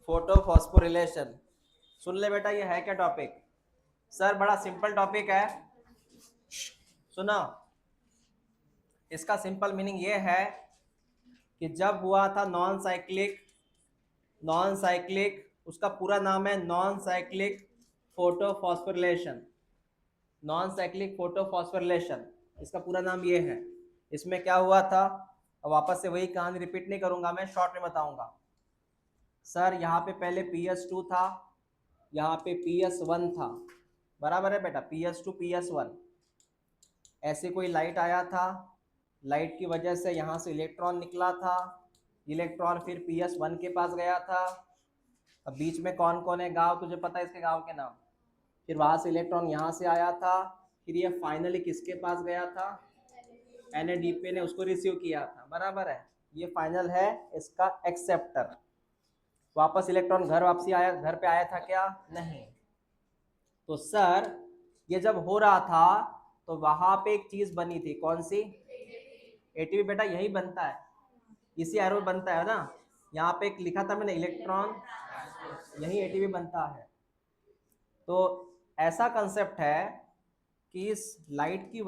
Photo phosphorylation. सुन ले बेटा, ये है क्या टॉपिक? सर बड़ा सिंपल टॉपिक है, सुनो। इसका सिंपल मीनिंग ये है कि जब हुआ था नॉन साइक्लिक, उसका पूरा नाम है non cyclic photophosphorylation. Non cyclic photophosphorylation, इसका पूरा नाम ये है। इसमें क्या हुआ था, अब वापस से वही कहानी रिपीट नहीं करूंगा, मैं शॉर्ट में बताऊंगा। सर यहाँ पे पहले PS2 था, यहाँ पे PS1 था, बराबर है बेटा, PS2 PS1। ऐसे कोई लाइट आया था, लाइट की वजह से यहाँ से इलेक्ट्रॉन निकला था, इलेक्ट्रॉन फिर PS1 के पास गया था। अब बीच में कौन कौन है गांव, तुझे पता है इसके गांव के नाम? फिर वहां से इलेक्ट्रॉन यहाँ से आया था, फिर ये फाइनली किसके पास गया था? NADP ने उसको रिसीव किया था, बराबर है। ये फाइनल है इसका एक्सेप्टर। वापस इलेक्ट्रॉन घर वापसी आया, घर पे आया था क्या? नहीं। तो सर ये जब हो रहा था तो वहां पे एक चीज बनी थी, कौन सी? ATP बेटा, यही बनता है, इसी एरो बनता है ना। यहाँ पे एक लिखा था मैंने इलेक्ट्रॉन, यही ATP बनता है। तो ऐसा कंसेप्ट है कि इस लाइट की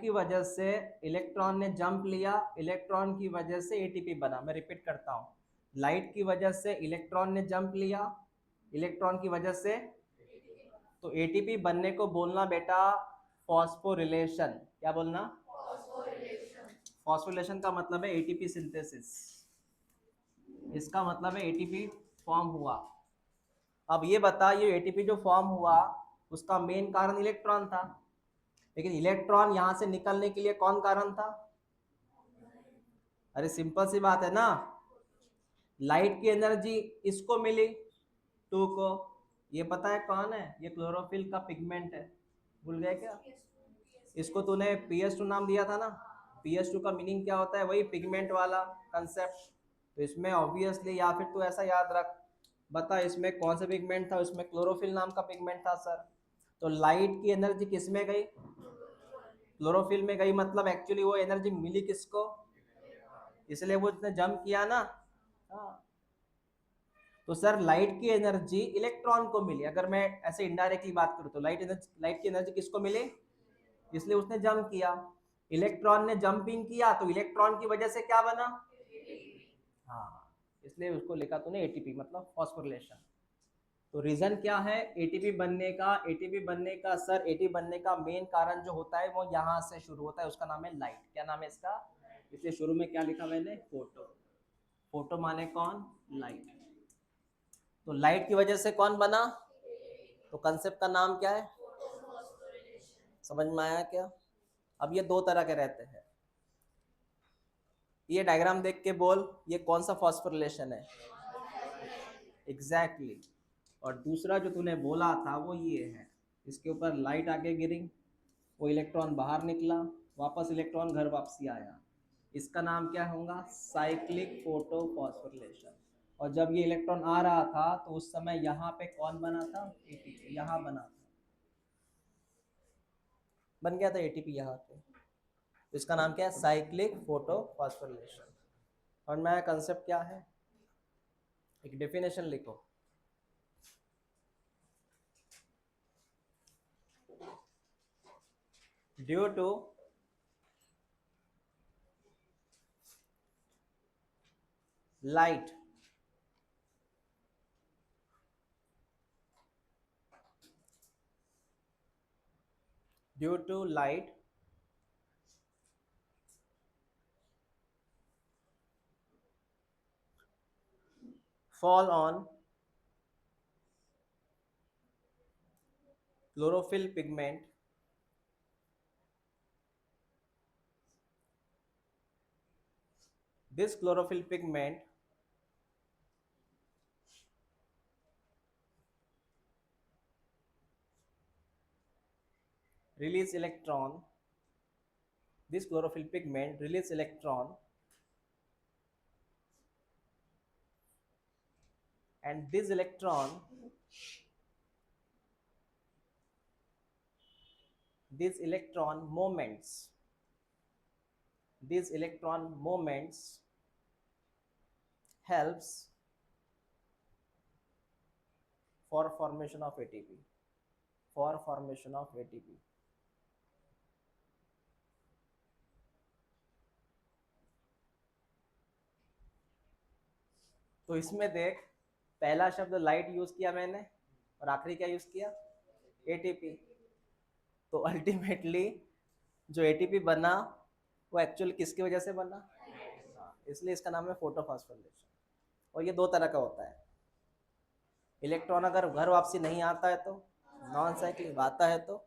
वजह से इलेक्ट्रॉन ने जंप लिया, इलेक्ट्रॉन की वजह से ATP बना। मैं रिपीट करता हूँ, लाइट की वजह से इलेक्ट्रॉन ने जंप लिया, इलेक्ट्रॉन की वजह से, तो ATP बनने को बोलना बेटा फॉस्फोरिलेशन। क्या बोलना? फॉस्फोरिलेशन का मतलब है ATP सिंथेसिस, इसका मतलब है ATP फॉर्म हुआ। अब ये बता, ये ATP जो फॉर्म हुआ उसका मेन कारण इलेक्ट्रॉन था, लेकिन इलेक्ट्रॉन यहां से निकलने के लिए कौन कारण था? अरे सिंपल सी बात है ना, लाइट की एनर्जी इसको मिली, टू को। ये पता है कौन है? ये क्लोरोफिल का पिगमेंट है, भूल गए क्या? इसको तूने PS2 नाम दिया था ना। PS2 का मीनिंग क्या होता है? वही पिगमेंट वाला कंसेप्ट। तो इसमें ऑब्वियसली, या फिर तू ऐसा याद रख, बता इसमें कौन सा पिगमेंट था? इसमें क्लोरोफिल नाम का पिगमेंट था सर। तो लाइट की एनर्जी किस में गई? क्लोरोफिल में गई, मतलब एक्चुअली वो एनर्जी मिली किसको? इसलिए वो उसने जंप किया ना। हाँ। तो सर लाइट की एनर्जी इलेक्ट्रॉन को मिली, अगर मैं ऐसे इनडायरेक्टली बात करूं तो लाइट की एनर्जी किसको मिली? इसलिए उसने जंप किया। इलेक्ट्रॉन ने जंपिंग किया तो इलेक्ट्रॉन की वजह से क्या बना? हाँ, इसलिए उसको लिखा तूने ATP, मतलब फॉस्फोरिलेशन। तो रीजन क्या है एटीपी बनने का? एटीपी बनने का सर, एटीपी बनने का मेन कारण जो होता है वो यहाँ से शुरू होता है, उसका नाम है लाइट। क्या नाम है इसका? इसलिए शुरू में क्या लिखा मैंने? फोटो। फोटो माने कौन? लाइट। तो लाइट की वजह से कौन बना? तो कंसेप्ट का नाम क्या है? समझ में आया क्या? अब ये दो तरह के रहते हैं। ये डायग्राम देख के बोल, ये कौन सा फॉस्फोरिलेशन है? Exactly exactly। और दूसरा जो तूने बोला था वो ये है, इसके ऊपर लाइट आगे गिरी, वो इलेक्ट्रॉन बाहर निकला, वापस इलेक्ट्रॉन घर वापसी आया। इसका नाम क्या होगा? Cyclic photophosphorylation. और जब ये इलेक्ट्रॉन आ रहा था तो उस समय यहाँ पे कौन बना था? ATP यहाँ बना था, बन गया था ATP यहाँ पे। तो इसका नाम क्या है? Cyclic photophosphorylation. और मैं कंसेप्ट क्या है, एक डेफिनेशन लिखो। Due to light due to light fall on chlorophyll pigment, this chlorophyll pigment release electron, this chlorophyll pigment release electron, and these electron moments these electron moments helps for formation of ATP, for formation of ATP. तो इसमें देख, पहला शब्द light use किया मैंने और आखिरी क्या यूज किया, एटीपी। तो अल्टीमेटली जो एटीपी बना वो एक्चुअली किसकी वजह से बना, इसलिए इसका नाम है फोटोफॉस्फोरिलेशन। और ये दो तरह का होता है, इलेक्ट्रॉन अगर घर वापसी नहीं आता है तो नॉन साइक्लिक, आता है तो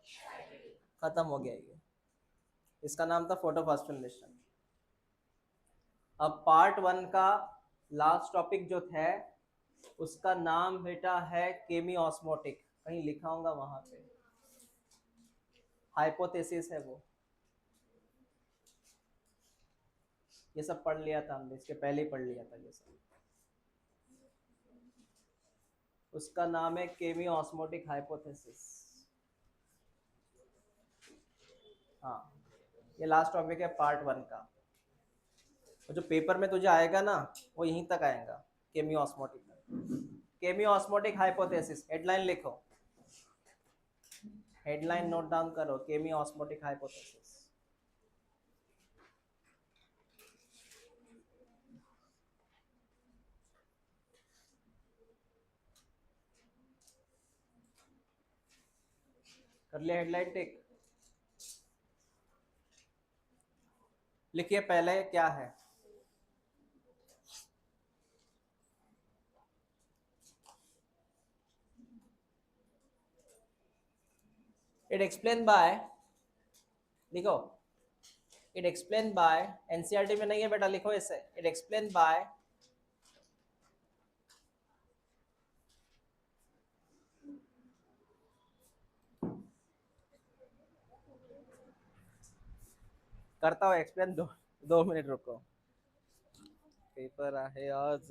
खत्म हो गया ये, इसका नाम था फोटोफॉस्फोरिलेशन। अब पार्ट 1 का लास्ट टॉपिक जो है उसका नाम बेटा है केमियोस्मोटिक, कहीं लिखा होगा वहां पे, हाइपोथेसिस है वो। ये सब पढ़ लिया था हमने, इसके पहले ही पढ़ लिया था ये सब। उसका नाम है केमियोस्मोटिक हाइपोथेसिस। हाँ, ये लास्ट टॉपिक है पार्ट 1 का। और जो पेपर में तुझे आएगा ना वो यहीं तक आएगा, केमियोस्मोटिक। केमियोस्मोटिक हाइपोथेसिस, हेडलाइन लिखो, हेडलाइन नोट डाउन करो, केमियोस्मोटिक हाइपोथेसिस। कर लिया हेडलाइन टिक? लिखिए पहले क्या है। इट एक्सप्लेन बाय, लिखो, इट एक्सप्लेन बाय, एनसीईआरटी में नहीं है बेटा, लिखो इसे, इट एक्सप्लेन बाय करता हूँ एक्सप्लेन, 2 मिनट रुको, पेपर आहे आज,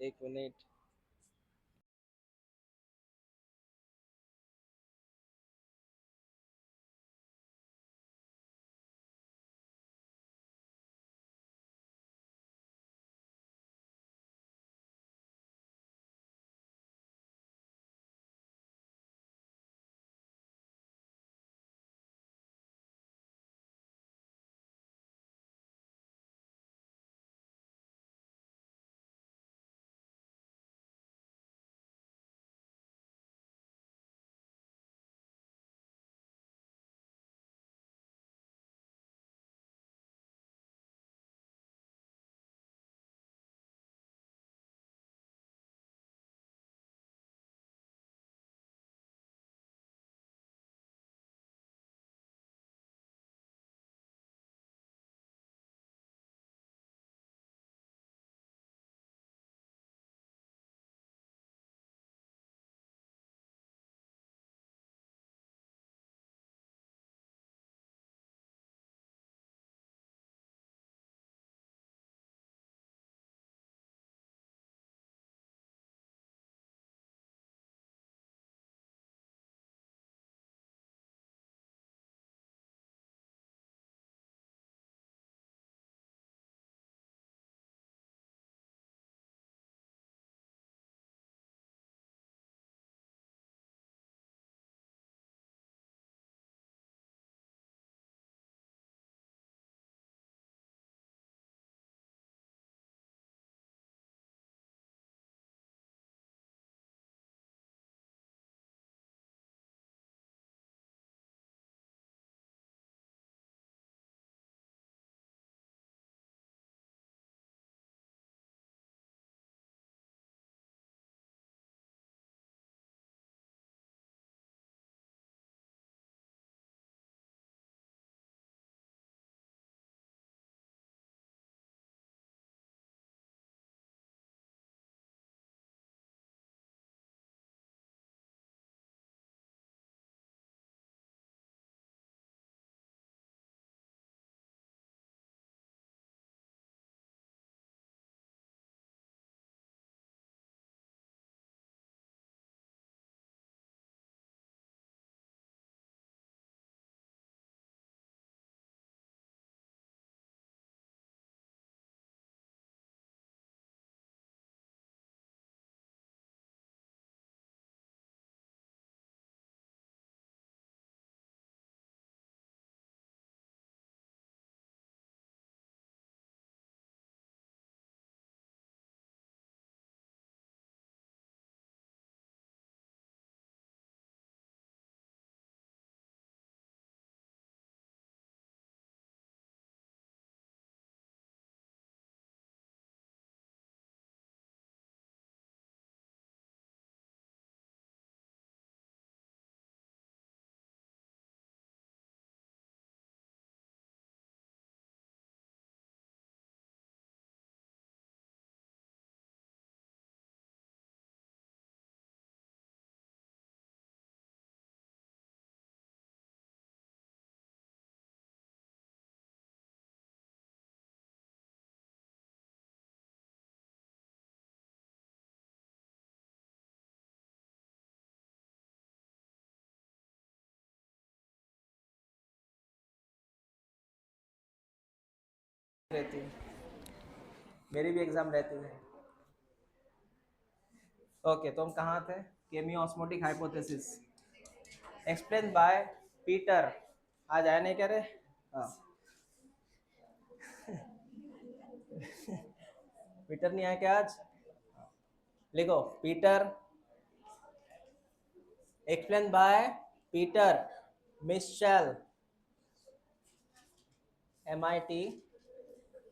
1 मिनिट। रहती है, मेरी भी एग्जाम रहती है। ओके, तो हम कहाँ थे? Cameo-osmotic hypothesis explain by Peter. आज आया नहीं, कह रहे? हाँ। पीटर नहीं आया क्या आज? लिखो, Peter explain by Peter Mitchell, MIT।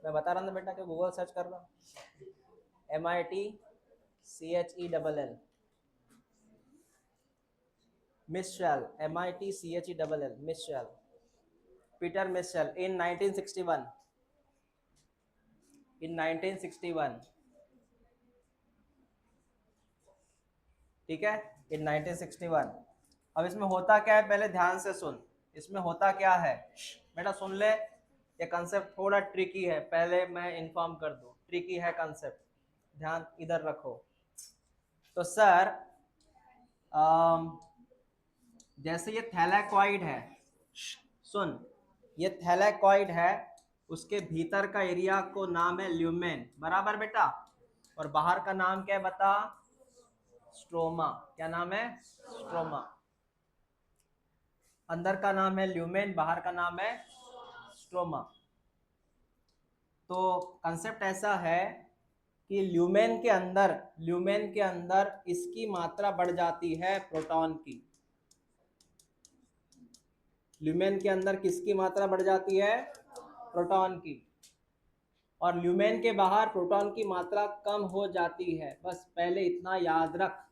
मैं बता रहा था बेटा कि गूगल सर्च कर रहा, MIT CHELL, Mitchell, MIT CHELL, Mitchell, Peter Mitchell in 1961, in 1961, ठीक है, in 1961। अब इसमें होता क्या है, पहले ध्यान से सुन। इसमें होता क्या है बेटा, सुन ले। ये कंसेप्ट थोड़ा ट्रिकी है, पहले मैं इन्फॉर्म कर दूं, ट्रिकी है कंसेप्ट, ध्यान इधर रखो। तो सर जैसे ये थैलेकॉइड है, सुन, ये थैलेकॉइड है, उसके भीतर का एरिया को नाम है ल्यूमेन, बराबर बेटा, और बाहर का नाम क्या है बता? स्ट्रोमा। क्या नाम है? स्ट्रोमा। अंदर का नाम है ल्यूमेन, बाहर का नाम है स्ट्रोमा। तो कंसेप्ट ऐसा है कि ल्यूमेन के अंदर इसकी मात्रा बढ़ जाती है प्रोटॉन की। ल्यूमेन के अंदर किसकी मात्रा बढ़ जाती है? प्रोटॉन की। और ल्यूमेन के बाहर प्रोटॉन की मात्रा कम हो जाती है। बस पहले इतना याद रख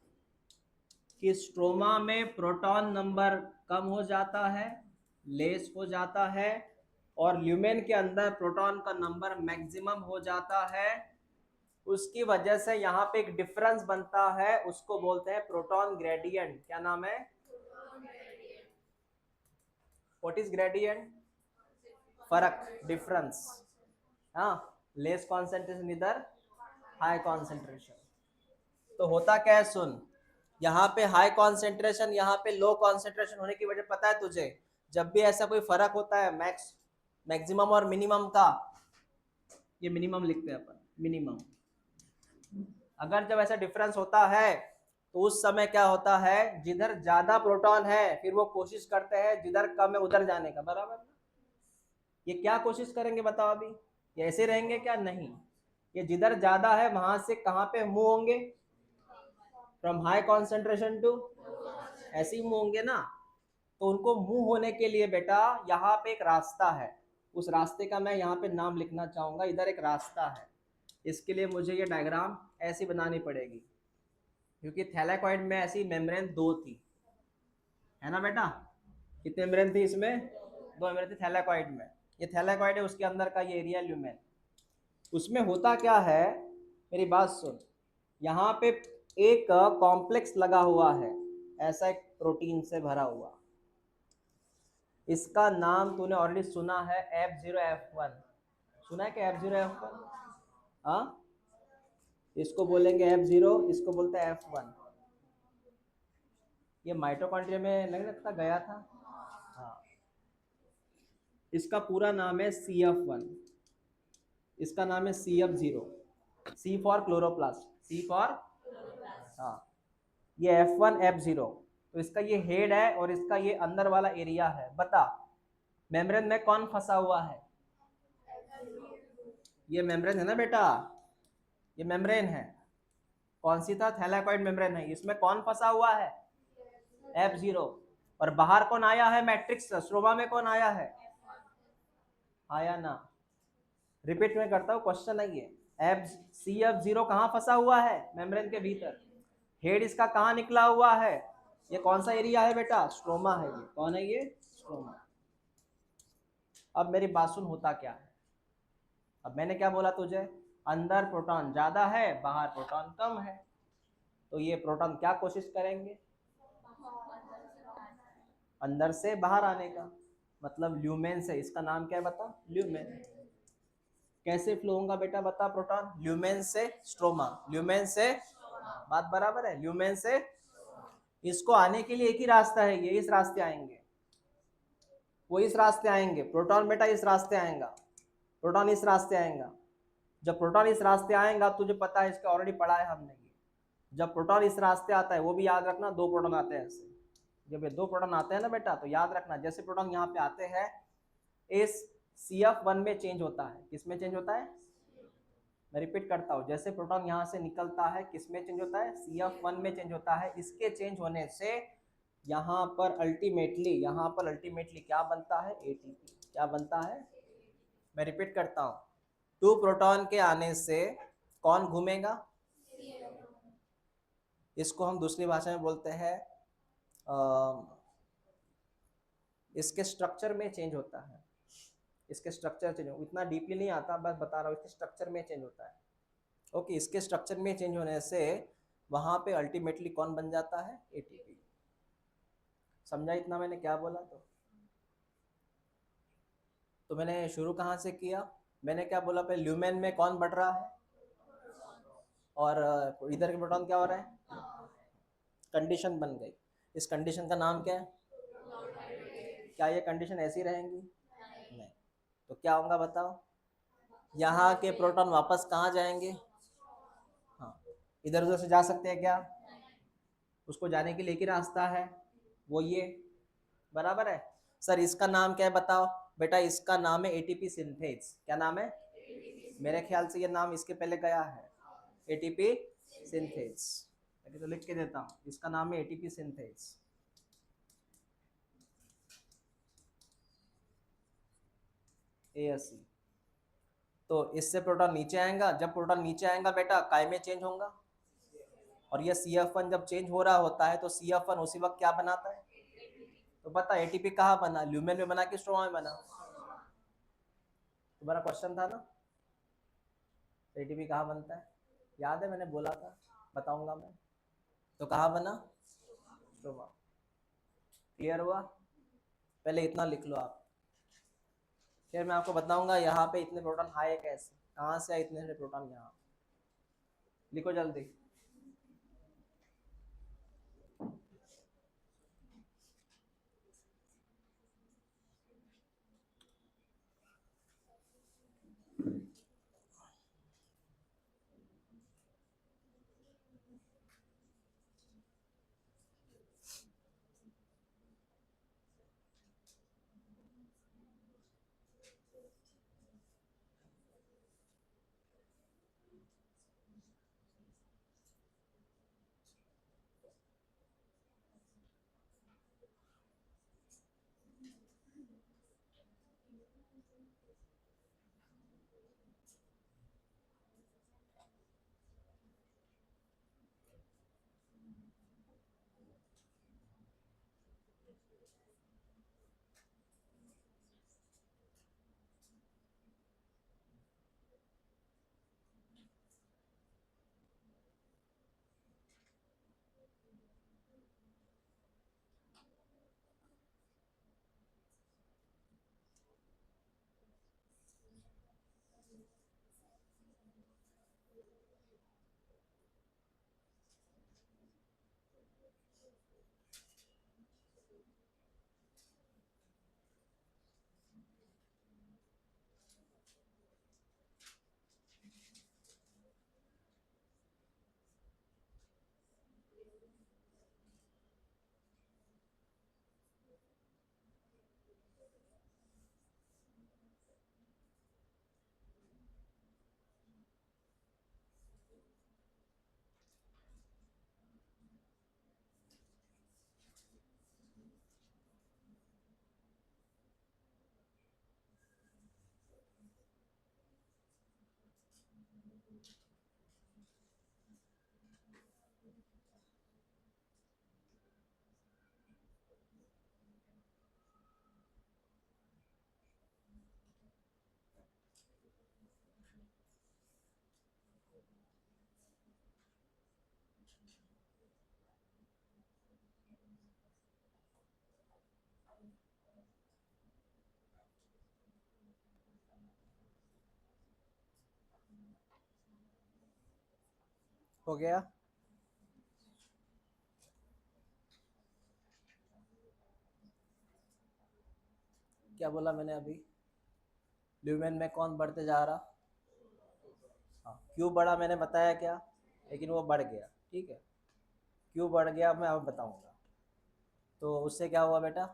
कि स्ट्रोमा में प्रोटॉन नंबर कम हो जाता है, लेस हो जाता है, और ल्यूमेन के अंदर प्रोटॉन का नंबर मैक्सिमम हो जाता है। उसकी वजह से यहाँ पे एक डिफरेंस बनता है, उसको बोलते हैं प्रोटॉन ग्रेडियंट। क्या नाम है? What is gradient? फर्क, डिफरेंस। हाँ, लेस कॉन्सेंट्रेशन इधर, हाई कॉन्सेंट्रेशन। तो होता क्या है, सुन, यहाँ पे हाई कॉन्सेंट्रेशन, यहाँ पे लो कॉन्सेंट्रेशन होने की वजह पता है तुझे? जब भी ऐसा कोई फर्क होता है मैक्सिमम और मिनिमम का, ये मिनिमम लिखते हैं अपन, मिनिमम। अगर जब ऐसा डिफरेंस होता है तो उस समय क्या होता है, जिधर ज्यादा प्रोटॉन है फिर वो कोशिश करते हैं जिधर कम है उधर जाने का, बराबर। ये क्या कोशिश करेंगे बताओ अभी? ये ऐसे रहेंगे क्या? नहीं, ये जिधर ज्यादा है वहां से कहाँ पे मूव होंगे? फ्रॉम हाई कॉन्सेंट्रेशन टू, ऐसे ही मूव होंगे ना। तो उनको मूव होने के लिए बेटा यहाँ पे एक रास्ता है, उस रास्ते का मैं यहाँ पे नाम लिखना चाहूंगा। इधर एक रास्ता है, इसके लिए मुझे ये डायग्राम ऐसी बनानी पड़ेगी, क्योंकि थैलेकॉइड में ऐसी मेम्ब्रेन दो थी, है ना बेटा? कितने मेम्ब्रेन थी इसमें? दो मेम्ब्रेन थी थैलेकॉइड में। ये थैलेकॉइड है, उसके अंदर का ये एरिया ल्यूमेन। उसमें होता क्या है, मेरी बात सुन, यहाँ पे एक कॉम्प्लेक्स लगा हुआ है, ऐसा एक प्रोटीन से भरा हुआ। इसका नाम तूने ऑलरेडी सुना है, F0F1। सुना है कि F0F1? हाँ, इसको बोलेंगे F0, इसको बोलते हैं F1। ये माइटोकॉन्ड्रिया में नहीं लगता गया था? हाँ, इसका पूरा नाम है CF1, इसका नाम है CF0, C for chloroplast, C for, हाँ, ये F1 F0। तो इसका ये हेड है और इसका ये अंदर वाला एरिया है। बता, मेम्ब्रेन में कौन फंसा हुआ है? ये मेम्ब्रेन है ना बेटा, ये मेम्ब्रेन है। कौन सी था? थैलेकॉइड मेम्ब्रेन है। इसमें कौन फंसा हुआ है? F0। और बाहर कौन आया है? मैट्रिक्स, स्ट्रोमा में कौन आया है? आया ना? रिपीट में करता हूँ, क्वेश्चन नहीं है। CF0 कहाँ फंसा हुआ है? मेम्ब्रेन के भीतर। हेड इसका कहाँ निकला हुआ है? ये कौन सा एरिया है बेटा? स्ट्रोमा है। ये कौन है? ये स्ट्रोमा। अब मेरी बात सुन, होता क्या है? अब मैंने क्या बोला तुझे? अंदर प्रोटॉन ज्यादा है, बाहर प्रोटॉन कम है। तो ये प्रोटॉन क्या कोशिश करेंगे? अंदर से बाहर आने का, मतलब ल्यूमेन से। इसका नाम क्या है बता? ल्यूमेन। कैसे फ्लो होगा बेटा बता प्रोटॉन? ल्यूमेन से स्ट्रोमा, ल्यूमेन से, बात बराबर है, ल्यूमेन से। इसको आने के लिए एक ही रास्ता है, ये इस रास्ते आएंगे, वो इस रास्ते आएंगे, प्रोटॉन बेटा इस रास्ते आएगा। प्रोटॉन इस रास्ते आएगा। जब प्रोटॉन इस रास्ते आएगा, तुझे पता है इसका ऑलरेडी पढ़ा है हमने ये, जब प्रोटॉन इस रास्ते आता है, वो भी याद रखना, दो प्रोटॉन आते हैं ऐसे। जब ये दो प्रोटॉन आते हैं ना बेटा, तो याद रखना जैसे प्रोटॉन यहाँ पे आते हैं, इस CF1 में चेंज होता है। किस में चेंज होता है? मैं रिपीट करता हूँ, जैसे प्रोटॉन यहाँ से निकलता है, किस में चेंज होता है? CF1 में चेंज होता है। इसके चेंज होने से यहाँ पर अल्टीमेटली क्या बनता है? ATP। क्या बनता है? मैं रिपीट करता हूँ, टू प्रोटॉन के आने से कौन घूमेगा? इसको हम दूसरी भाषा में बोलते हैं, इसके स्ट्रक्चर में चेंज होता है। इसके स्ट्रक्चर चेंज हो, इतना डीपली नहीं आता, बस बता रहा हूँ, इसके स्ट्रक्चर में चेंज होता है। ओके, इसके स्ट्रक्चर में चेंज होने से वहां पे अल्टीमेटली कौन बन जाता है? ATP। समझा इतना मैंने क्या बोला? तो मैंने शुरू कहाँ से किया? मैंने क्या बोला? पहले ल्यूमेन में कौन बढ़ रहा है, और इधर के प्रोटॉन क्या हो रहा है? कंडीशन बन गई। इस कंडीशन का नाम क्या है? क्या ये कंडीशन ऐसी रहेंगी? नहीं। तो क्या होगा बताओ? यहाँ के प्रोटॉन वापस कहाँ जाएंगे? हाँ, इधर उधर से जा सकते हैं क्या? उसको जाने के लिए एक ही रास्ता है, वो ये। बराबर है। सर इसका नाम क्या है बताओ? बेटा इसका नाम है ATP सिंथेज। क्या नाम है? मेरे ख्याल से ये नाम इसके पहले गया है, ATP सिंथेज। तो लिख के देता हूँ, इसका नाम है ATP सिंथेज। ASE। तो इससे प्रोटॉन नीचे आएगा, जब प्रोटॉन नीचे आएगा बेटा, काय में चेंज होगा, और ये CF1 जब चेंज हो रहा होता है, तो CF1 उसी वक्त क्या बनाता है? तो बता, ATP कहाँ बना? ल्यूमेन में बना कि स्ट्रोमा में बना? तुम्हारा क्वेश्चन था ना, ATP कहाँ बनता है? याद है, मैंने बोला था, बताऊंगा मैं। तो कहाँ बना? स्ट्रोमा। क्लियर हुआ? पहले इतना लिख लो आप, फिर मैं आपको बताऊंगा यहाँ पे इतने प्रोटॉन आए कैसे, कहाँ से आए इतने सारे प्रोटॉन यहाँ। लिखो जल्दी। हो गया? क्या बोला मैंने अभी? ल्यूमेन में कौन बढ़ते जा रहा? हाँ, क्यों बढ़ा मैंने बताया क्या, लेकिन वो बढ़ गया, ठीक है। क्यों बढ़ गया मैं अब बताऊंगा। तो उससे क्या हुआ बेटा,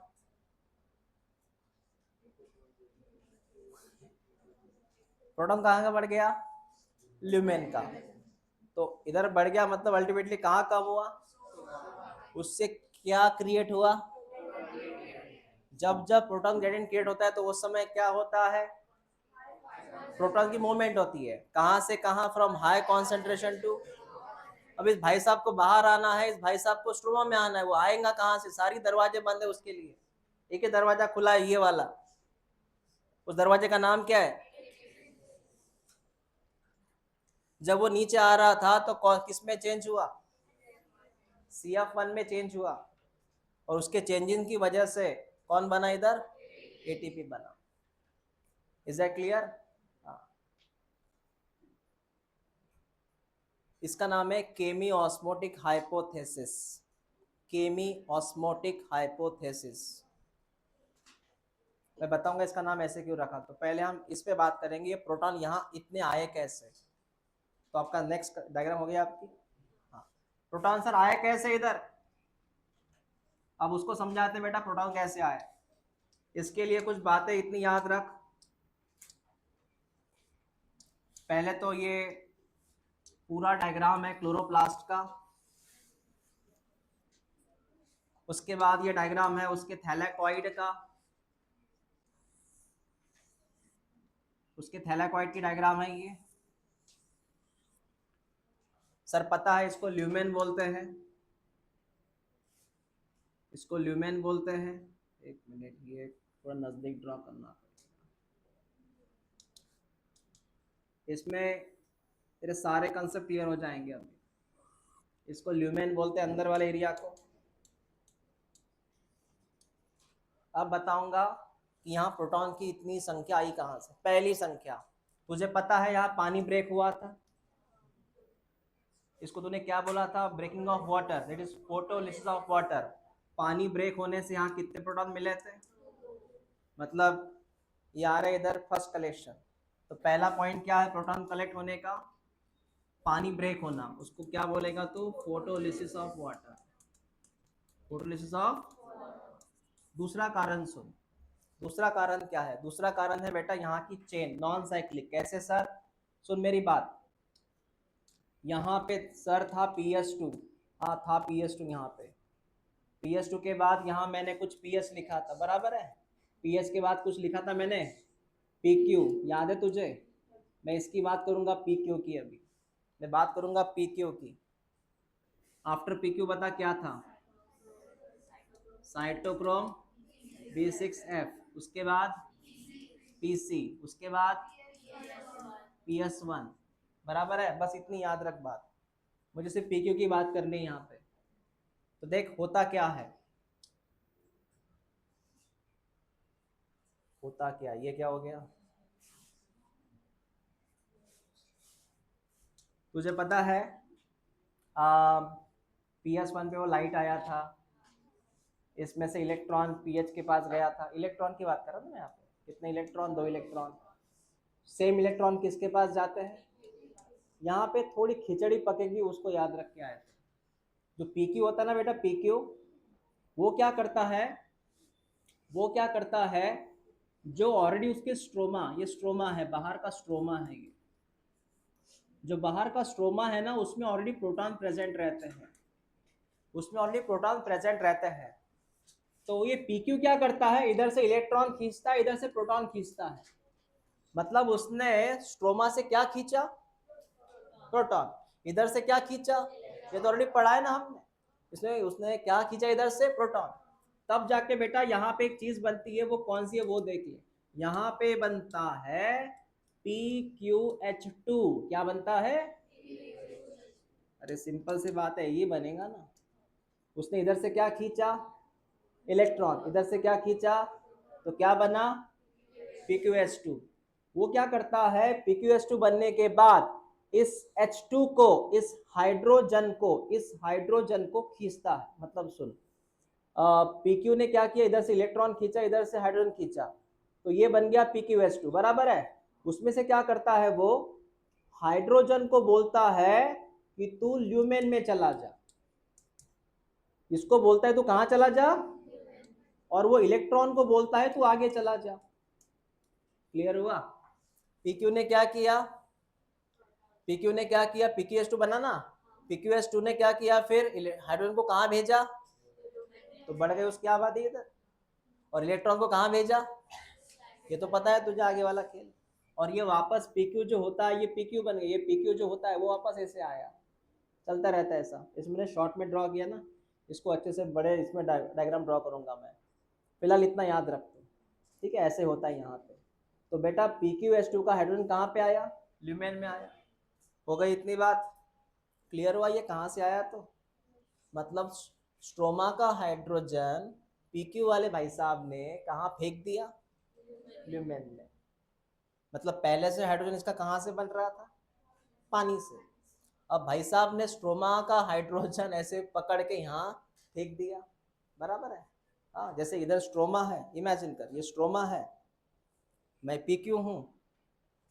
प्रोटॉन कहाँ का बढ़ गया, ल्यूमेन का। तो इधर बढ़ गया मतलब अल्टीमेटली कहाँ कम हुआ, उससे क्या क्रिएट हुआ, जब जब प्रोटॉन ग्रेडियंट क्रिएट होता है तो उस समय क्या होता है, प्रोटॉन की मूवमेंट होती है, कहाँ से कहाँ, फ्रॉम हाई कॉन्सेंट्रेशन टू। अब इस भाई साहब को बाहर आना है, इस भाई साहब को स्ट्रोमा में आना है, वो आएगा कहाँ से, सारी दरवाजे बंद है उसके लिए, एक ही दरवाजा खुला है, ये वाला। उस दरवाजे का नाम क्या है, जब वो नीचे आ रहा था तो किस में चेंज हुआ, CF1 में चेंज हुआ, और उसके चेंजिंग की वजह से कौन बना इधर, ATP बना। Is that clear? इसका नाम है केमी ऑस्मोटिक हाइपोथेसिस, केमी ऑस्मोटिक हाइपोथेसिस। मैं बताऊंगा इसका नाम ऐसे क्यों रखा, तो पहले हम इस पे बात करेंगे, ये प्रोटॉन यहाँ इतने आए कैसे। तो आपका नेक्स्ट डायग्राम हो गया आपकी। हाँ, प्रोटॉन सर आए कैसे इधर, अब उसको समझाते हैं बेटा प्रोटॉन कैसे आए। इसके लिए कुछ बातें इतनी याद रख, पहले तो ये पूरा डायग्राम है क्लोरोप्लास्ट का, उसके बाद ये डायग्राम है उसके थैलेकॉइड का, उसके थैलेकॉइड की डायग्राम है ये। सर पता है इसको ल्यूमेन बोलते हैं, इसको ल्यूमेन बोलते हैं। एक मिनट, ये थोड़ा नजदीक ड्रॉ करना पड़ेगा, इसमें तेरे सारे कंसेप्ट क्लियर हो जाएंगे अभी। इसको ल्यूमेन बोलते हैं अंदर वाले एरिया को। अब बताऊंगा कि यहाँ प्रोटॉन की इतनी संख्या आई कहाँ से। पहली संख्या, तुझे पता है यहाँ पानी ब्रेक हुआ था, इसको तूने क्या बोला था, breaking of water, that is photolysis of water. पानी ब्रेक होने से यहाँ कितने प्रोटॉन मिले थे, मतलब ये आ रहे इधर फर्स्ट कलेक्शन। तो पहला पॉइंट क्या है प्रोटॉन कलेक्ट होने का, पानी ब्रेक होना, उसको क्या बोलेगा तू, photolysis of water, photolysis of. दूसरा कारण सुन, दूसरा कारण क्या है, दूसरा कारण है बेटा यहाँ की चेन नॉन साइक्लिक। कैसे सर, सुन मेरी बात, यहाँ पे सर था PS2, हाँ था PS2 यहाँ पे, PS2 के बाद यहाँ मैंने कुछ PS लिखा था, बराबर है, PS के बाद कुछ लिखा था मैंने PQ, याद है तुझे। मैं इसकी बात करूंगा PQ की, अभी मैं बात करूंगा PQ की। आफ्टर PQ बता क्या था, साइटोक्रोम B6F, उसके बाद PC, उसके बाद PS1, बराबर है, बस इतनी याद रख बात, मुझे सिर्फ PQ की बात करनी है यहाँ पे। तो देख होता क्या है, होता क्या, ये क्या हो गया, तुझे पता है PS1 पे वो लाइट आया था, इसमें से इलेक्ट्रॉन PH के पास गया था, इलेक्ट्रॉन की बात कर रहा था मैं यहाँ पे, कितने इलेक्ट्रॉन, 2 इलेक्ट्रॉन। सेम इलेक्ट्रॉन किसके पास जाते हैं, यहाँ पे थोड़ी खिचड़ी पकेगी, उसको याद रख के आए थे। जो PQ होता है ना बेटा, PQ वो क्या करता है, वो क्या करता है, जो ऑलरेडी उसके स्ट्रोमा, ये स्ट्रोमा है, बाहर का स्ट्रोमा है, ये जो बाहर का स्ट्रोमा है ना, उसमें ऑलरेडी प्रोटॉन प्रेजेंट रहते हैं, उसमें ऑलरेडी प्रोटॉन प्रेजेंट रहते हैं। तो ये PQ क्या करता है, इधर से इलेक्ट्रॉन खींचता है, इधर से प्रोटॉन खींचता है, मतलब उसने स्ट्रोमा से क्या खींचा, प्रोटॉन, इधर से क्या खींचा, ये तो ऑलरेडी पढ़ा है ना हमने, इसने उसने क्या खींचा इधर से, प्रोटॉन। तब जाके बेटा यहाँ पे एक चीज बनती है, वो कौन सी है वो देख ले, यहाँ पे बनता है PQH2, क्या बनता है, अरे सिंपल सी बात है, ये बनेगा ना। उसने इधर से क्या खींचा, इलेक्ट्रॉन, इधर से क्या खींचा, तो क्या बना, PQH2। वो क्या करता है, PQH2 बनने के बाद इस H2 को, इस हाइड्रोजन को खींचता है। मतलब सुन, PQ ने क्या किया, इधर से इलेक्ट्रॉन खींचा, इधर से हाइड्रोजन खींचा, तो ये बन गया PqS2 बराबर है। उसमें से क्या करता है वो, हाइड्रोजन को बोलता है कि तू ल्यूमेन में चला जा, इसको बोलता है तू कहां चला जा, और वो इलेक्ट्रॉन को बोलता है तू आगे चला जा। क्लियर हुआ? पीक्यू ने क्या किया, पीक्यू ने क्या किया, PqS2 बना ना, PqS2 ने क्या किया, फिर हाइड्रोजन को कहां भेजा, तो बढ़ गई उसकी आबादी इधर, और इलेक्ट्रॉन को कहां भेजा, ये तो पता है तुझे आगे वाला खेल। और ये वापस PQ जो होता है, ये PQ बन गया, ये PQ जो होता है वो वापस ऐसे आया, चलता रहता है ऐसा। इसमें मैंने शॉर्ट में ड्रॉ किया ना, इसको अच्छे से बड़े इसमें डायग्राम ड्रॉ करूंगा मैं, फिलहाल इतना याद रख दो, ठीक है, ऐसे होता है यहाँ पे। तो बेटा PqS2 का हाइड्रोजन कहाँ पे आया, ल्यूमेन में आया। हो गई इतनी बात, क्लियर हुआ ये कहाँ से आया, तो मतलब स्ट्रोमा का हाइड्रोजन PQ वाले भाई साहब ने कहाँ फेंक दिया, ल्यूमेन में। मतलब पहले से हाइड्रोजन इसका कहाँ से बन रहा था, पानी से। अब भाई साहब ने स्ट्रोमा का हाइड्रोजन ऐसे पकड़ के यहाँ फेंक दिया, बराबर है। हाँ, जैसे इधर स्ट्रोमा है, इमेजिन कर, ये स्ट्रोमा है, मैं PQ हूँ,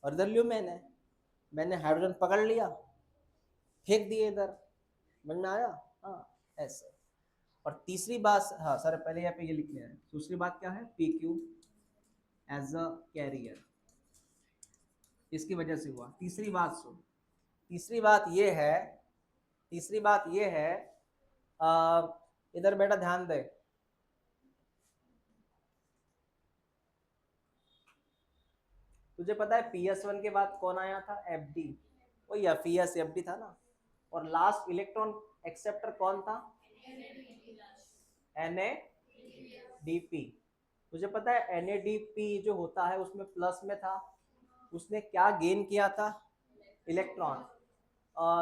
और इधर ल्यूमेन है, मैंने हाइड्रोजन पकड़ लिया, फेंक दिए इधर, समझ में आया? हाँ, ऐसे। और तीसरी बात, हाँ सर पहले यहाँ पे ये लिख लिया है, दूसरी बात क्या है, PQ एज अ कैरियर, इसकी वजह से हुआ। तीसरी बात सुन, तीसरी बात ये है, तीसरी बात ये है, इधर बेटा ध्यान दे, तुझे पता है PS1 के बाद कौन आया था, FD, वही FES FD था ना, और लास्ट इलेक्ट्रॉन एक्सेप्टर कौन था, NADP। तुझे पता है NADP जो होता है उसमें प्लस में था, उसने क्या गेन किया था, इलेक्ट्रॉन।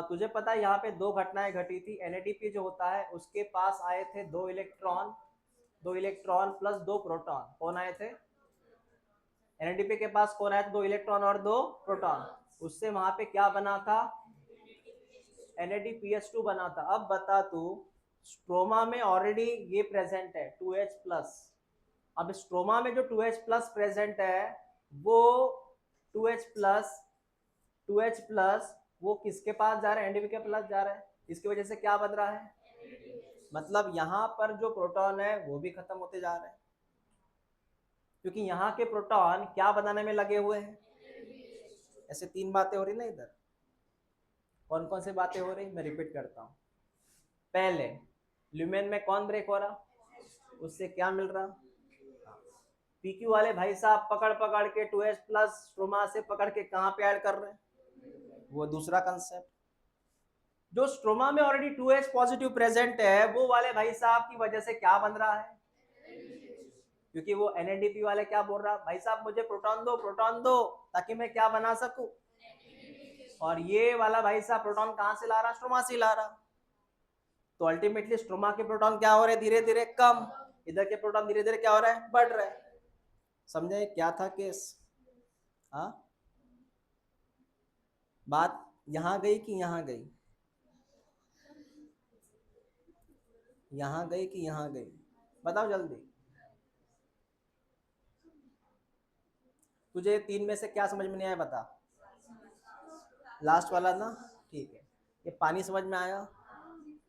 तुझे पता है यहाँ पे दो घटनाएं घटी थी, NADP जो होता है उसके पास आए थे दो इलेक्ट्रॉन, दो इलेक्ट्रॉन प्लस दो प्रोटॉन, कौन आए थे, NADP के पास कौन आया था, दो इलेक्ट्रॉन और दो प्रोटॉन, उससे वहां पे क्या बना था, NADPH2 बना था। अब बता तू, स्ट्रोमा में ऑलरेडी ये प्रेजेंट है 2H प्लस, अब स्ट्रोमा में जो 2H प्लस प्रेजेंट है वो 2H प्लस, 2H प्लस वो किसके पास जा रहा है, NADP के प्लस जा रहा है, इसकी वजह से क्या बन रहा है, मतलब यहाँ पर जो प्रोटॉन है वो भी खत्म होते जा रहे हैं, क्योंकि यहाँ के प्रोटॉन क्या बनाने में लगे हुए हैं, ऐसे तीन बातें हो रही ना इधर। कौन कौन सी बातें हो रही, मैं रिपीट करता हूँ। पहले ल्यूमेन में कौन ब्रेक हो रहा, उससे क्या मिल रहा, PQ वाले भाई साहब पकड़ पकड़ के 2H प्लस स्ट्रोमा से पकड़ के कहाँ पे ऐड कर रहे हैं, वो दूसरा कंसेप्ट। जो स्ट्रोमा में ऑलरेडी 2H पॉजिटिव प्रेजेंट है वो वाले भाई साहब की वजह से क्या बन रहा है, क्योंकि वो NADP वाले क्या बोल रहा, भाई साहब मुझे प्रोटॉन दो, प्रोटॉन दो, ताकि मैं क्या बना सकूं, और ये वाला भाई साहब प्रोटॉन कहां से ला रहा, स्ट्रोमा से ला रहा। तो अल्टीमेटली स्ट्रोमा के प्रोटॉन क्या हो रहे हैं, धीरे धीरे कम, इधर के प्रोटॉन धीरे धीरे क्या हो रहा है, बढ़ रहे हैं। समझे क्या था केस? हाँ, बात यहां गई कि यहां गई, यहां गई कि यहां गई, बताओ जल्दी। तुझे तीन में से क्या समझ में नहीं आया, बता, लास्ट वाला ना, ठीक है। ये पानी समझ में आया,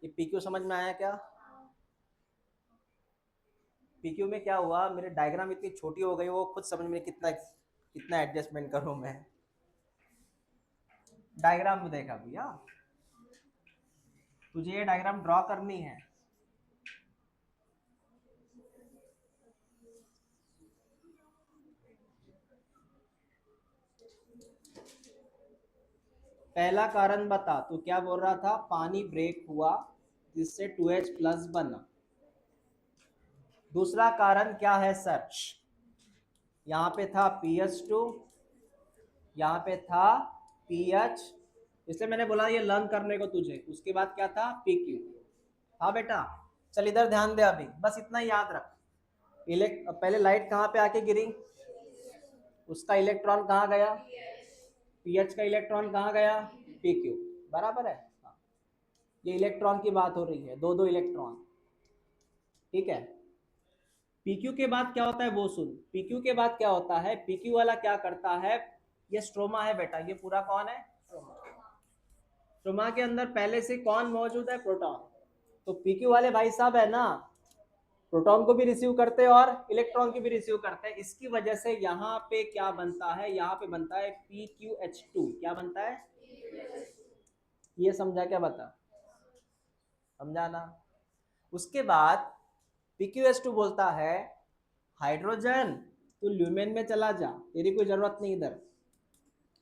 ये PQ समझ में आया क्या, PQ में क्या हुआ, मेरे डायग्राम इतनी छोटी हो गई, वो खुद समझ में कितना कितना एडजस्टमेंट करूं मैं, डायग्राम में देखा भैया, तुझे ये डायग्राम ड्रॉ करनी है। पहला कारण बता, तू क्या बोल रहा था, पानी ब्रेक हुआ जिससे 2H प्लस बना। दूसरा कारण क्या है सर, यहाँ पे था PH2, यहाँ पे था PH, इसलिए मैंने बोला ये लर्न करने को तुझे। उसके बाद क्या था, PQ। हाँ बेटा, चल इधर ध्यान दे, अभी बस इतना ही याद रख। पहले लाइट कहाँ पे आके गिरी, उसका इलेक्ट्रॉन कहाँ गया, PH का इलेक्ट्रॉन कहाँ गया, PQ, बराबर है। हाँ, ये इलेक्ट्रॉन की बात हो रही है, दो दो इलेक्ट्रॉन, ठीक है। पीक्यू के बाद क्या होता है वो सुन, पीक्यू के बाद क्या होता है, पीक्यू वाला क्या करता है, ये स्ट्रोमा है बेटा, ये पूरा कौन है, स्ट्रोमा के अंदर पहले से कौन मौजूद है, प्रोटॉन। तो पीक्यू वाले भाई साहब है ना, प्रोटॉन को भी रिसीव करते हैं और इलेक्ट्रॉन की भी रिसीव करते हैं, इसकी वजह से यहाँ पे क्या बनता है, यहाँ पे बनता है PQH2, क्या बनता है, ये समझा क्या, बता, समझाना। उसके बाद PQH2 बोलता है हाइड्रोजन तू ल्यूमेन में चला जा, तेरी कोई जरूरत नहीं इधर,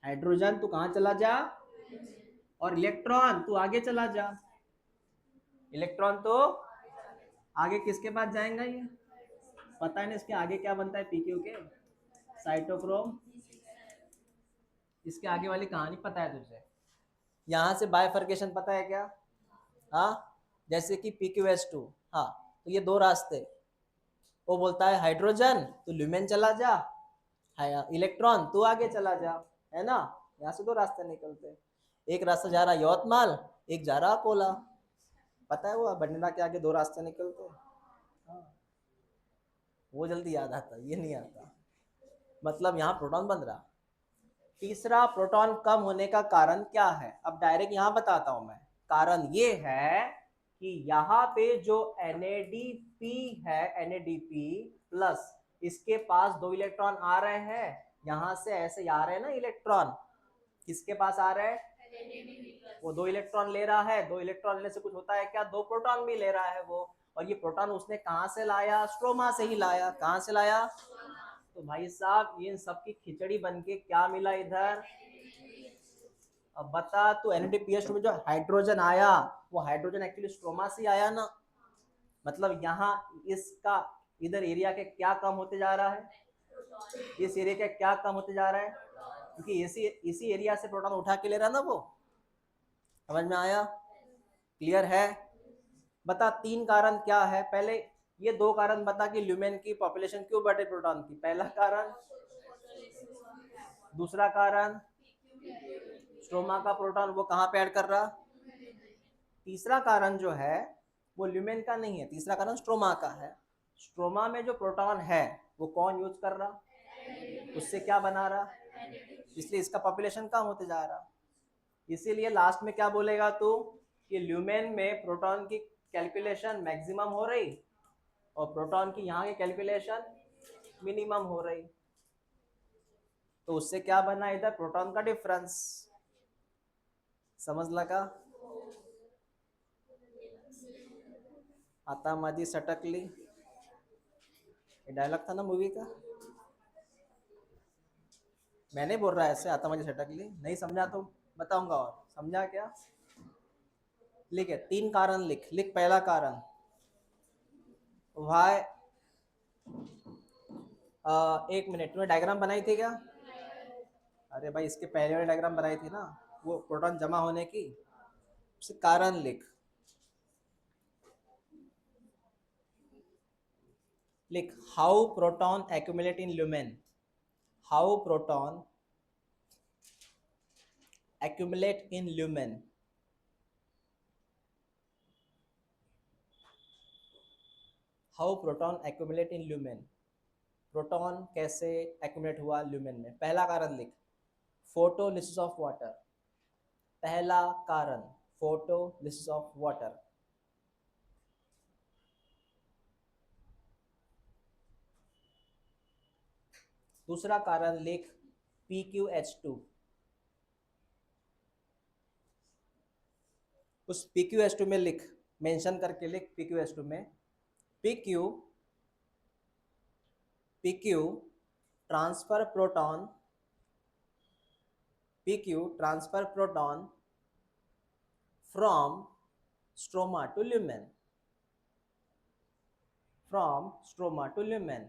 हाइड्रोजन तू कहाँ चला जा, और इलेक्ट्रॉन तू आगे चला जा, इलेक्ट्रॉन तो आगे किसके पास जाएगा, ये पता है ना, इसके आगे क्या बनता है पीक्यू के, साइटोक्रोम, इसके आगे वाली कहानी पता है तुझे, यहाँ से बायफर्केशन पता है क्या, हाँ, जैसे कि PQH2, हाँ, तो ये दो रास्ते, वो बोलता है हाइड्रोजन तू ल्यूमेन चला जा, इलेक्ट्रॉन तू आगे चला जा, है ना, यहाँ से दो रास्ते निकलते, एक रास्ता जा रहा यवतमाल, एक जा रहा अकोला, पता है वो बंडना के आगे दो रास्ते निकलते, हाँ, वो जल्दी याद आता, ये नहीं आता, मतलब यहाँ प्रोटॉन बन रहा। तीसरा, प्रोटॉन कम होने का कारण क्या है, अब डायरेक्ट यहाँ बताता हूं मैं, कारण ये है कि यहाँ पे जो NADP है, NADP प्लस, इसके पास दो इलेक्ट्रॉन आ रहे हैं, यहाँ से ऐसे आ रहे हैं ना इलेक्ट्रॉन, किसके पास आ रहे हैं, वो दो इलेक्ट्रॉन ले रहा है, दो इलेक्ट्रॉन लेने से कुछ होता है क्या, दो प्रोटॉन भी ले रहा है वो, और ये प्रोटॉन उसने कहाँ से लाया, स्ट्रोमा से ही लाया, कहाँ से लाया, तो भाई साहब ये सब की खिचड़ी बन के क्या मिला इधर, अब बता तू, NADPH2 में जो हाइड्रोजन आया, वो हाइड्रोजन एक्चुअली स्ट्रोमा से आया ना, मतलब यहाँ इसका इधर एरिया के क्या कम होते जा रहा है, इस एरिया का क्या कम होते जा रहा है, क्योंकि इसी एरिया से प्रोटॉन उठा के ले रहा ना वो, समझ में आया, क्लियर है, बता तीन कारण क्या है, पहले ये दो कारण बता कि ल्यूमेन की पॉपुलेशन क्यों बढ़े प्रोटॉन की, पहला कारण, दूसरा कारण स्ट्रोमा का प्रोटॉन वो कहाँ पे ऐड कर रहा, तीसरा कारण जो है वो ल्यूमेन का नहीं है, तीसरा कारण स्ट्रोमा का है, स्ट्रोमा में जो प्रोटॉन है वो कौन यूज कर रहा, उससे क्या बना रहा, इसलिए इसका पॉपुलेशन कम होते जा रहा, इसीलिए लास्ट में क्या बोलेगा तू कि ल्यूमेन में प्रोटॉन की कैलकुलेशन मैक्सिमम हो रही और प्रोटॉन की यहाँ की कैलकुलेशन मिनिमम हो रही, तो उससे क्या बना इधर, प्रोटॉन का डिफरेंस, समझ लगा, आता मादी सटकली, ये डायलॉग था ना मूवी का, मैंने बोल रहा है ऐसे, आता मादी सटकली, नहीं समझा तो बताऊंगा, और समझा क्या, लिख है, तीन कारण लिख, लिख पहला कारण, वाई, एक मिनट, तुमने डायग्राम बनाई थी क्या, अरे भाई इसके पहले वाले डायग्राम बनाई थी ना, वो प्रोटॉन जमा होने की, उससे कारण लिख, लिख how proton accumulate in lumen, how proton accumulate in lumen, how proton accumulate in lumen, proton कैसे एक्यूमुलेट हुआ ल्यूमेन में, पहला कारण लिख फोटोलिसिस ऑफ वाटर, पहला कारण फोटोलिसिस ऑफ वाटर, दूसरा कारण लिख PQH2, उस PQH2 में लिख, मेंशन करके लिख PQH2 में, PQ PQ transfer proton, PQ transfer proton from stroma to lumen, from stroma to lumen,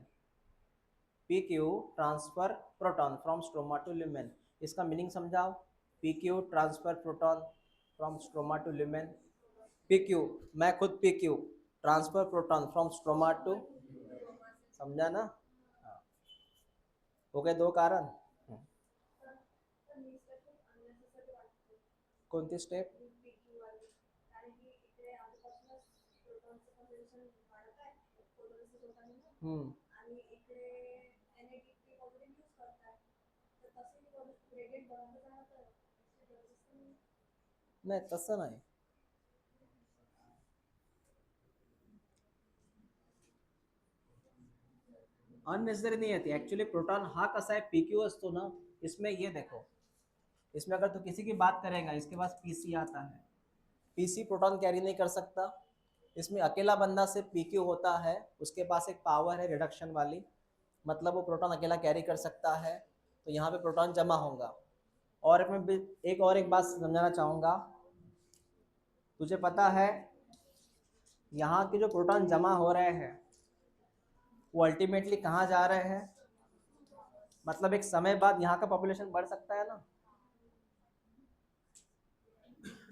PQ transfer proton from stroma to lumen, इसका मीनिंग समझाओ, PQ transfer proton from stroma to lumen, PQ, मैं खुद PQ transfer proton from stroma to, समझा ना, हाँ, हो गए दो कारण, कोणती स्टेप, हम्म नाही तसं नाही. अननेसेसरी नहीं आती एक्चुअली. प्रोटॉन हा कसा है, पीक्यू असतो ना, इसमें ये देखो, इसमें अगर तो किसी की बात करेगा, इसके पास पीसी आता है, पीसी प्रोटॉन कैरी नहीं कर सकता. इसमें अकेला बंदा सिर्फ पीक्यू होता है, उसके पास एक पावर है रिडक्शन वाली, मतलब वो प्रोटॉन अकेला कैरी कर सकता है, तो यहाँ पे प्रोटॉन जमा होगा. और मैं एक बात समझाना चाहूँगा. तुझे पता है यहाँ के जो प्रोटॉन जमा हो रहे हैं वो अल्टीमेटली कहाँ जा रहे हैं? मतलब एक समय बाद यहाँ का पॉपुलेशन बढ़ सकता है ना.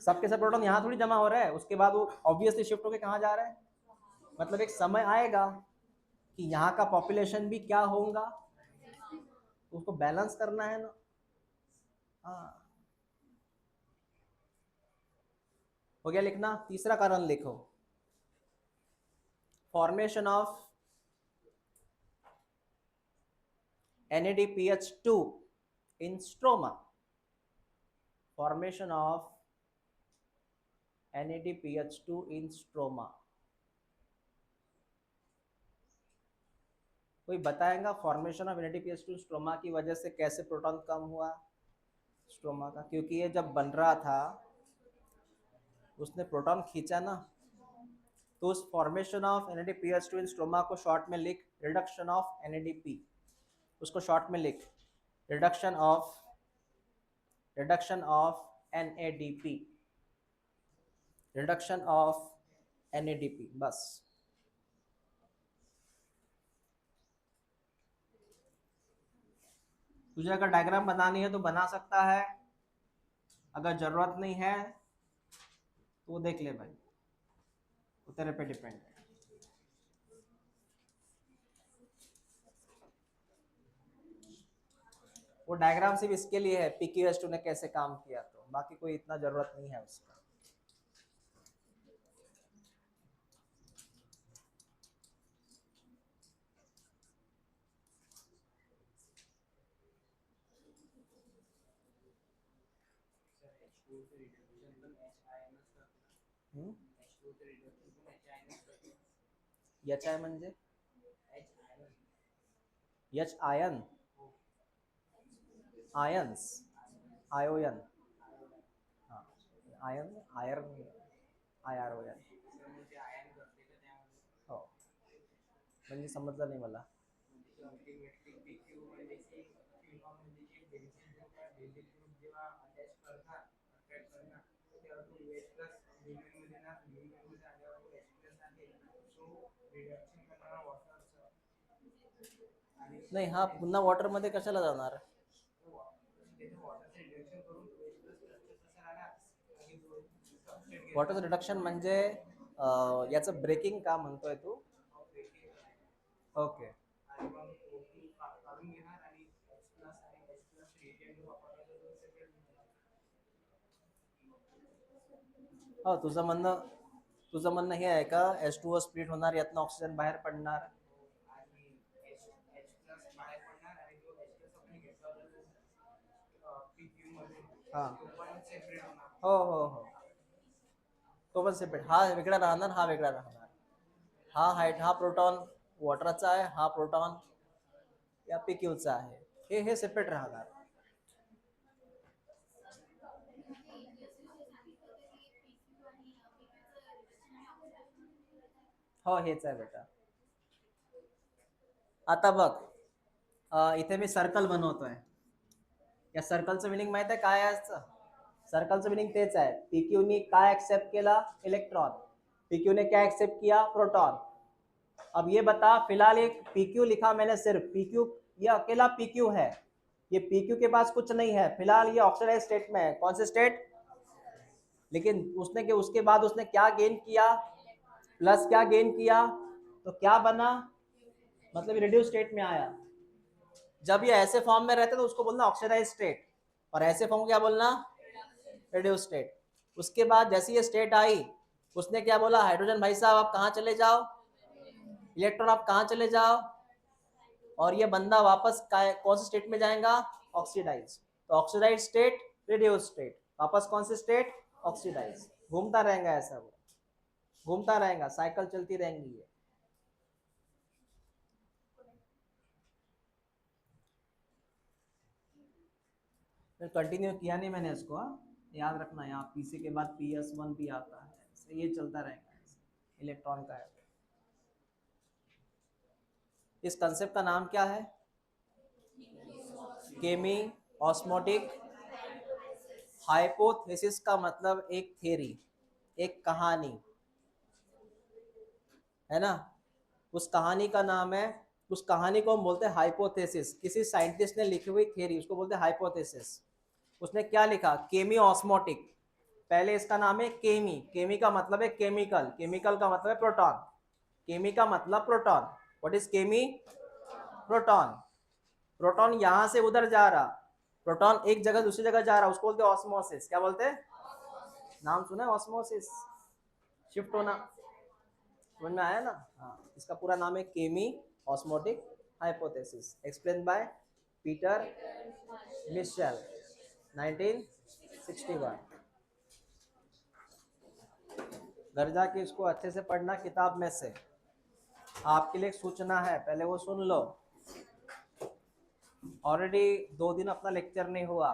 सबके सब प्रोटॉन यहाँ थोड़ी जमा हो रहा है, उसके बाद वो ऑब्वियसली शिफ्ट होकर कहाँ जा रहा है. मतलब एक समय आएगा कि यहाँ का पॉपुलेशन भी क्या होगा, तो उसको बैलेंस करना है ना. हाँ, हो गया लिखना. तीसरा कारण लिखो, formation of NADPH2 in stroma. Formation of NADPH2 in stroma. कोई बताएगा फॉर्मेशन ऑफ NADPH2 स्ट्रोमा की वजह से कैसे प्रोटॉन कम हुआ स्ट्रोमा का? क्योंकि ये जब बन रहा था उसने प्रोटॉन खींचा ना, तो उस formation of NADPH2 in stroma को शॉर्ट में लिख रिडक्शन ऑफ NADP. उसको शॉर्ट में लिख reduction of NADP, reduction of NADP, बस. तुझे अगर डायग्राम बनानी है तो बना सकता है, अगर जरूरत नहीं है तो वो देख ले भाई, वो तेरे पे डिपेंड है. वो डायग्राम सिर्फ इसके लिए है PQS2 ने कैसे काम किया, तो बाकी कोई इतना जरूरत नहीं है उसका. HI म्हणजे H आयन, आयन्स, आयोयन, हाँ आयन, आयरन, IRON. हो, म्हणजे समजलं नाही मला. नाही, हा पुन्हा वॉटर मध्ये कशाला जाणार? वॉटर रिडक्शन म्हणजे याचं ब्रेकिंग का म्हणतोय तू? ओके. हो, तुझं म्हणणं हे आहे का, H2O स्प्लिट होणार, यातनं ऑक्सिजन बाहेर पडणार. हा, हो हो हो, तो पण सेपरेट, हा वेगळा राहणार, हा वेगळा राहणार. हा प्रोटॉन वॉटरचा आहे, हा प्रोटॉन या PQचा आहे, हे सेपरेट राहणार. हो, हेच आहे बेटा. आता बघ, इथे मी सर्कल बनवतोय. या सर्कलचं मिनिंग माहित आहे काय आहे? सर्कलचं मिनिंग तेच आहे, PQने काय एक्सेप्ट केला? इलेक्ट्रॉन. PQने क्या एक्सेप्ट किया? प्रोटॉन. अब ये बता, फिलहाल एक PQ लिखा मैंने, सिर्फ PQ, ये अकेला PQ है, ये PQ के पास कुछ नहीं है, फिलहाल ये ऑक्सीडाइज स्टेट में है. कौन से स्टेट? लेकिन उसके बाद उसने क्या गेन किया? प्लस क्या गेन किया? तो क्या बना? मतलब रिड्यूस स्टेट में आया. जब ये ऐसे फॉर्म में रहते तो उसको बोलना ऑक्सीडाइज स्टेट, और ऐसे फॉर्म क्या बोलना? Reduce state. उसके बाद जैसी ये स्टेट आई, उसने क्या बोला? हाइड्रोजन भाई साहब आप कहाँ चले जाओ? इलेक्ट्रॉन आप कहाँ चले जाओ और ये बंदा वापस कौन से स्टेट में जाएगा, ऑक्सीडाइज। तो ऑक्सीडाइज स्टेट, रेडियो स्टेट, वापस कौन से स्टेट, ऑक्सीडाइज। घूमता रहेगा ऐसा, वो घूमता रहेगा, साइकिल चलती रहेंगी ये। कंटिन्यू किया नहीं मैंने इसको, याद रखना, यहाँ पीसी के बाद PS1 भी आता है, ये चलता रहेगा इलेक्ट्रॉन का है। इस कंसेप्ट का नाम क्या है, केमी ऑस्मोटिक हाइपोथेसिस। का मतलब एक थ्योरी, एक कहानी है ना, उस कहानी का नाम है, उस कहानी को हम बोलते हैं हाइपोथेसिस। किसी साइंटिस्ट ने लिखी हुई थ्योरी, उसको बोलते हैं हाइपोथेसिस। उसने क्या लिखा, केमी ऑस्मोटिक। पहले इसका नाम है केमी, केमी का मतलब है केमिकल, केमिकल का मतलब है प्रोटॉन, केमी का मतलब proton. What is chemi, proton. Proton यहां से उधर जा रहा, प्रोटॉन एक जगह दूसरी जगह जा रहा, उसको बोलते हैं ऑस्मोसिस। क्या बोलते हैं, नाम सुना है ऑस्मोसिस, शिफ्ट होना, समझ में आया ना। हाँ, इसका पूरा नाम है chemiosmotic hypothesis, explain by Peter Mitchell 1961। घर जाके इसको अच्छे से पढ़ना किताब में से। आपके लिए एक सूचना है, पहले वो सुन लो। ऑलरेडी 2 दिन अपना लेक्चर नहीं हुआ,